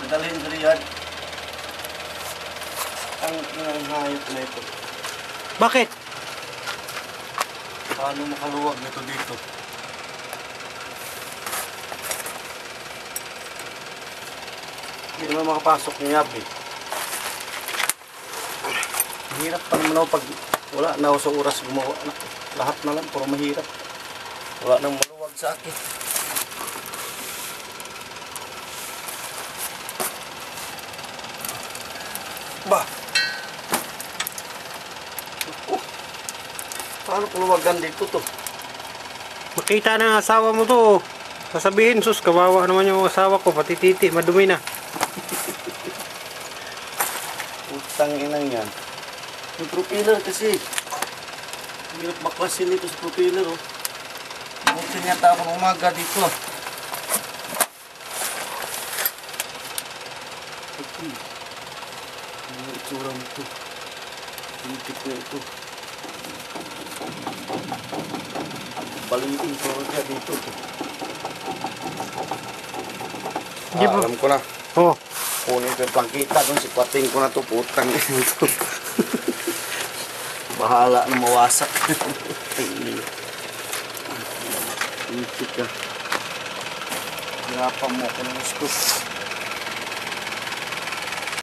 Madalhin sa riyad. Ang hayop na ito. Bakit? Paano makaluwag nito dito? Hindi naman makapasok ng yabi. Mahirap pa naman ako pag wala na ako sa oras gumawa na. Lahat na lang, puro mahirap. Wala nang maluwag sa akin. Ba? Paano puluwagan dito to? Makita ng asawa mo to. Sasabihin, sus, kawawa naman yung asawa ko. Pati titi, madumi na. Utang inang yan. Yung propeller kasi. Hirap baklasin dito sa propeller, oh. Buti niya tapang umaga dito. Okay. Ano itsura mo ito? Tintik na ito. Balikin ko siya dito. Alam ko na. Oh. Kunin ko yung plangkita doon. Sikwating ko na ito. Putang ito. Bahala na mawasak. Intik ka. Hirapan mo ako ng gusto.